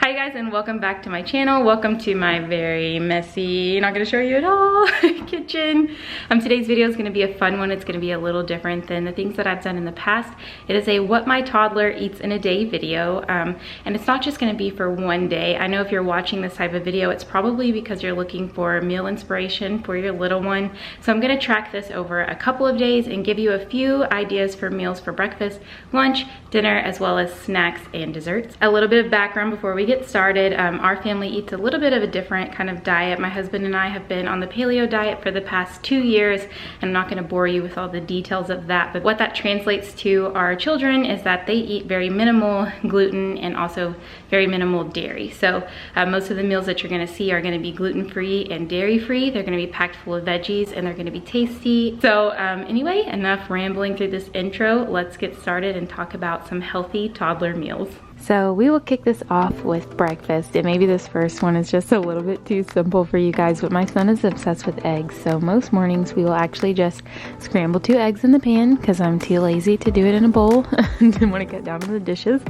Hi guys, and welcome back to my channel. Welcome to my very messy, not gonna show you at all, kitchen. Today's video is gonna be a fun one. It's gonna be a little different than the things that I've done in the past. It is a what my toddler eats in a day video. And it's not just gonna be for one day. I know if you're watching this type of video, it's probably because you're looking for meal inspiration for your little one. So I'm gonna track this over a couple of days and give you a few ideas for meals for breakfast, lunch, dinner, as well as snacks and desserts. A little bit of background before we get started. Our family eats a little bit of a different kind of diet. My husband and I have been on the paleo diet for the past 2 years, and I'm not going to bore you with all the details of that, but what that translates to our children is that they eat very minimal gluten and also very minimal dairy. So most of the meals that you're going to see are going to be gluten-free and dairy-free. They're going to be packed full of veggies and they're going to be tasty. So anyway, enough rambling through this intro. Let's get started and talk about some healthy toddler meals. So we will kick this off with breakfast, and maybe this first one is just a little bit too simple for you guys, but my son is obsessed with eggs. So most mornings we will actually just scramble 2 eggs in the pan because I'm too lazy to do it in a bowl and didn't want to get down to the dishes.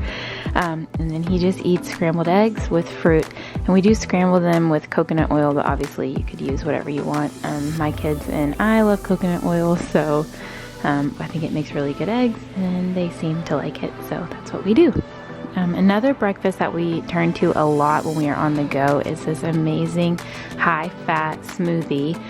And then he just eats scrambled eggs with fruit, and we do scramble them with coconut oil, but obviously you could use whatever you want. My kids and I love coconut oil, so I think it makes really good eggs and they seem to like it, so that's what we do. Another breakfast that we turn to a lot when we are on the go is this amazing high-fat smoothie.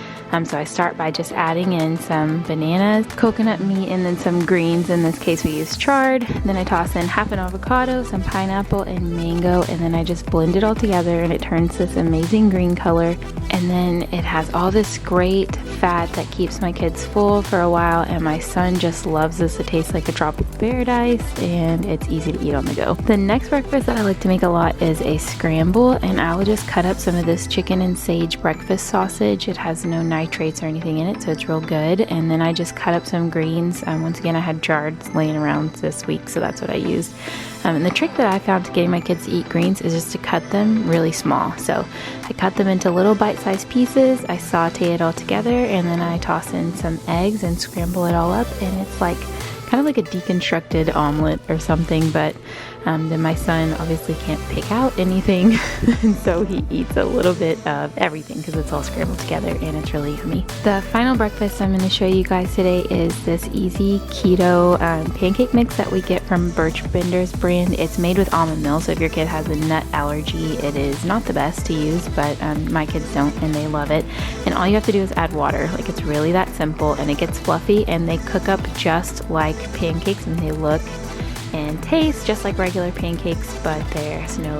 So I start by just adding in some bananas, coconut meat, and then some greens. In this case we use chard. Then I toss in half an avocado, some pineapple, and mango, and then I just blend it all together and it turns this amazing green color. And then it has all this great fat that keeps my kids full for a while, and my son just loves this. It tastes like a tropical paradise and it's easy to eat on the go. The next breakfast that I like to make a lot is a scramble, and I will just cut up some of this chicken and sage breakfast sausage. It has no nitrates or anything in it, so it's real good. And then I just cut up some greens. Once again, I had chards laying around this week, so that's what I used. And the trick that I found to getting my kids to eat greens is just to cut them really small. So I cut them into little bite-sized pieces, I saute it all together, and then I toss in some eggs and scramble it all up, and it's like kind of like a deconstructed omelet or something, but then my son obviously can't pick out anything, and so he eats a little bit of everything because it's all scrambled together and it's really yummy. The final breakfast I'm going to show you guys today is this easy keto pancake mix that we get from Birch Bender's brand. It's made with almond milk, so if your kid has a nut allergy, it is not the best to use, but my kids don't and they love it. And all you have to do is add water. Like, it's really that simple, and it gets fluffy, and they cook up just like pancakes, and they look and taste just like regular pancakes, but there's no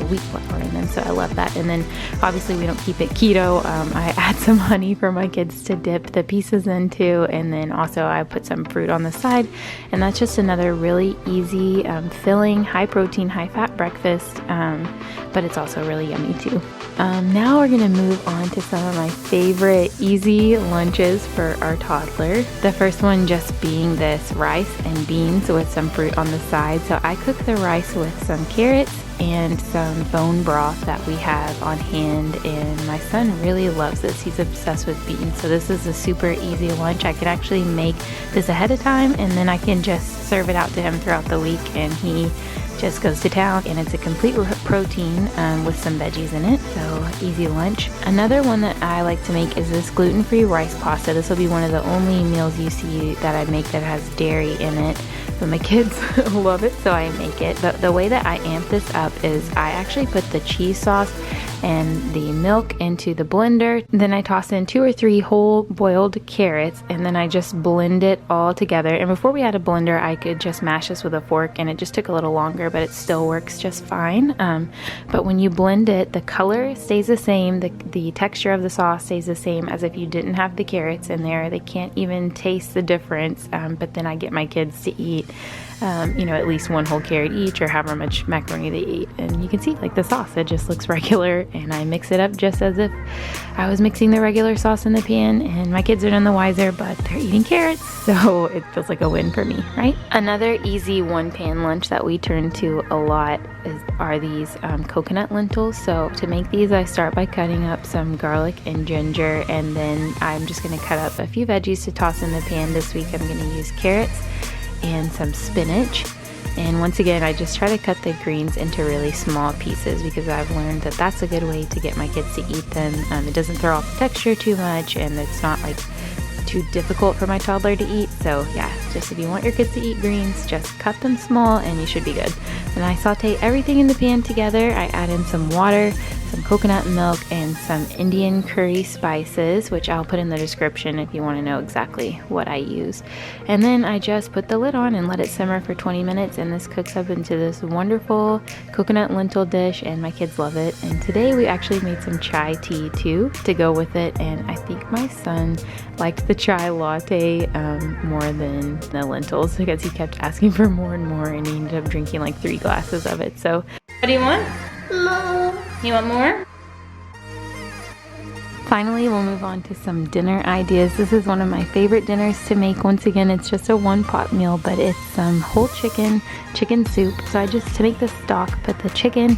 wheat flour in them, so I love that. And then obviously we don't keep it keto. I add some honey for my kids to dip the pieces into, and then also I put some fruit on the side, and that's just another really easy, filling, high protein, high fat breakfast, but it's also really yummy too. Now we're gonna move on to some of my favorite easy lunches for our toddler. The first one just being this rice and beans with some fruit on the side. So I cook the rice with some carrots and some bone broth that we have on hand, and my son really loves this. He's obsessed with beans, so this is a super easy lunch. I can actually make this ahead of time, and then I can just serve it out to him throughout the week, and he just goes to town, and it's a complete protein with some veggies in it, so easy lunch. Another one that I like to make is this gluten-free rice pasta. This will be one of the only meals you see that I make that has dairy in it, but my kids love it, so I make it. But the way that I amp this up is I actually put the cheese sauce and the milk into the blender. Then I toss in 2 or 3 whole boiled carrots, and then I just blend it all together. And before we had a blender, I could just mash this with a fork, and it just took a little longer, but it still works just fine. But when you blend it, the color stays the same, the texture of the sauce stays the same as if you didn't have the carrots in there. They can't even taste the difference, but then I get my kids to eat at least 1 whole carrot each, or however much macaroni they eat. And you can see, like, the sauce, it just looks regular, and I mix it up just as if I was mixing the regular sauce in the pan, and my kids are none the wiser, but they're eating carrots, so it feels like a win for me, right? Another easy one-pan lunch that we turn to a lot are these coconut lentils. So to make these, I start by cutting up some garlic and ginger, and then I'm just going to cut up a few veggies to toss in the pan. This week I'm going to use carrots and some spinach. And once again, I just try to cut the greens into really small pieces because I've learned that that's a good way to get my kids to eat them. It doesn't throw off the texture too much, and it's not like too difficult for my toddler to eat. So yeah, just if you want your kids to eat greens, just cut them small and you should be good. And I saute everything in the pan together. I add in some water, some coconut milk, and some Indian curry spices, which I'll put in the description if you want to know exactly what I use. And then I just put the lid on and let it simmer for 20 minutes, and this cooks up into this wonderful coconut lentil dish, and my kids love it. And today we actually made some chai tea too to go with it, and I think my son liked the chai latte more than the lentils because he kept asking for more and more, and he ended up drinking like 3 glasses of it. So what do you want? More. You want more? Finally, we'll move on to some dinner ideas. This is one of my favorite dinners to make. Once again, it's just a one-pot meal, but it's some whole chicken soup. So I just, to make the stock, put the chicken,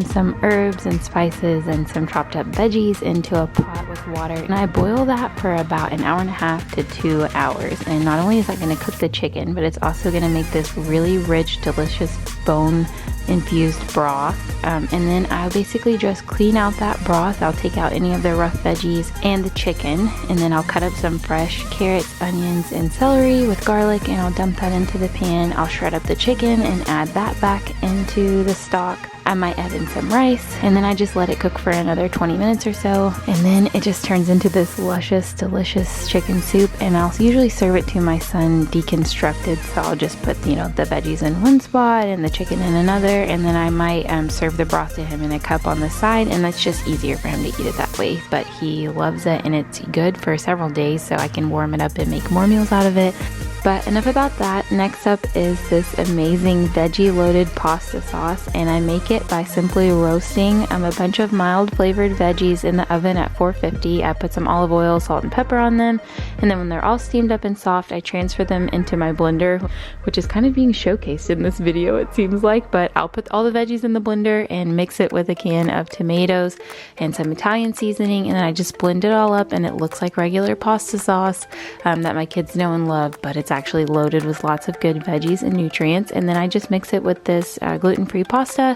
some herbs and spices, and some chopped up veggies into a pot with water. And I boil that for about 1.5 to 2 hours. And not only is that going to cook the chicken, but it's also going to make this really rich, delicious bone infused broth. And then I'll basically just clean out that broth. I'll take out any of the rough veggies and the chicken, and then I'll cut up some fresh carrots, onions, and celery with garlic, and I'll dump that into the pan. I'll shred up the chicken and add that back into the stock. I might add in some rice, and then I just let it cook for another 20 minutes or so, and then it just turns into this luscious, delicious chicken soup. And I'll usually serve it to my son deconstructed, so I'll just put, you know, the veggies in one spot and the chicken in another, and then I might serve the broth to him in a cup on the side, and that's just easier for him to eat it that way. But he loves it, and it's good for several days, so I can warm it up and make more meals out of it. But enough about that. Next up is this amazing veggie loaded pasta sauce, and I make it by simply roasting a bunch of mild flavored veggies in the oven at 450. I put some olive oil, salt, and pepper on them, and then when they're all steamed up and soft, I transfer them into my blender, which is kind of being showcased in this video, it seems like. But I'll put all the veggies in the blender and mix it with a can of tomatoes and some Italian seasoning, and then I just blend it all up, and it looks like regular pasta sauce that my kids know and love, but it's actually loaded with lots of good veggies and nutrients. And then I just mix it with this gluten-free pasta,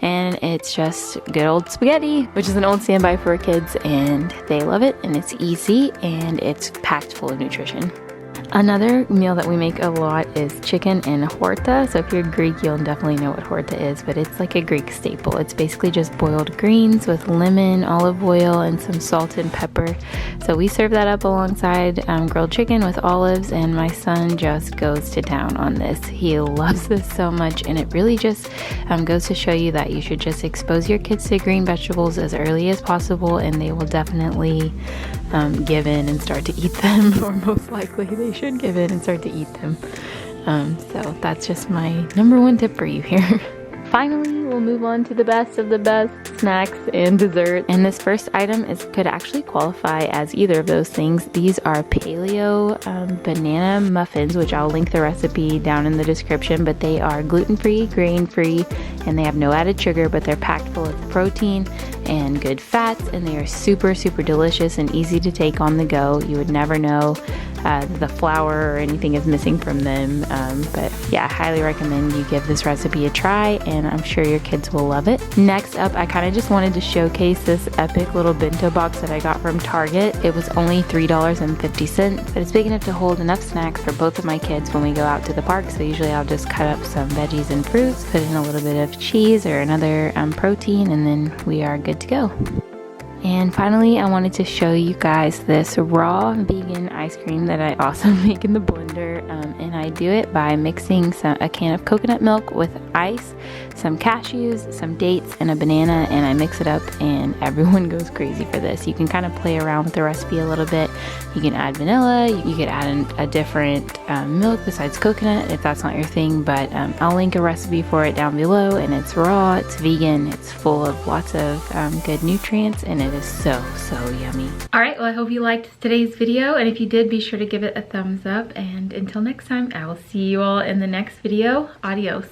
and it's just good old spaghetti, which is an old standby for kids, and they love it, and it's easy, and it's packed full of nutrition. Another meal that we make a lot is chicken and horta. So if you're Greek, you'll definitely know what horta is, but it's like a Greek staple. It's basically just boiled greens with lemon, olive oil, and some salt and pepper. So we serve that up alongside grilled chicken with olives, and my son just goes to town on this. He loves this so much, and it really just goes to show you that you should just expose your kids to green vegetables as early as possible, and they will definitely give in and start to eat them, or most likely they should give in and start to eat them. So that's just my #1 tip for you here. Finally, we'll move on to the best of the best, snacks and dessert. And this first item could actually qualify as either of those things. These are paleo banana muffins, which I'll link the recipe down in the description, but they are gluten-free, grain-free, and they have no added sugar, but they're packed full of protein and good fats, and they are super, super delicious and easy to take on the go. You would never know the flour or anything is missing from them, but yeah, I highly recommend you give this recipe a try, and I'm sure your kids will love it. Next up, I kind of just wanted to showcase this epic little bento box that I got from Target. It was only $3.50, but it's big enough to hold enough snacks for both of my kids when we go out to the park. So usually I'll just cut up some veggies and fruits, put in a little bit of cheese or another protein, and then we are good to go. And finally, I wanted to show you guys this raw vegan ice cream that I also make in the blender, and I do it by mixing a can of coconut milk with ice, some cashews, some dates, and a banana, and I mix it up, and everyone goes crazy for this. You can kind of play around with the recipe a little bit. You can add vanilla, you could add a different milk besides coconut if that's not your thing, but I'll link a recipe for it down below, and it's raw, it's vegan, it's full of lots of good nutrients, and it is so, so yummy. Alright, well I hope you liked today's video, and if you did, be sure to give it a thumbs up, and until next time, I will see you all in the next video. Adios.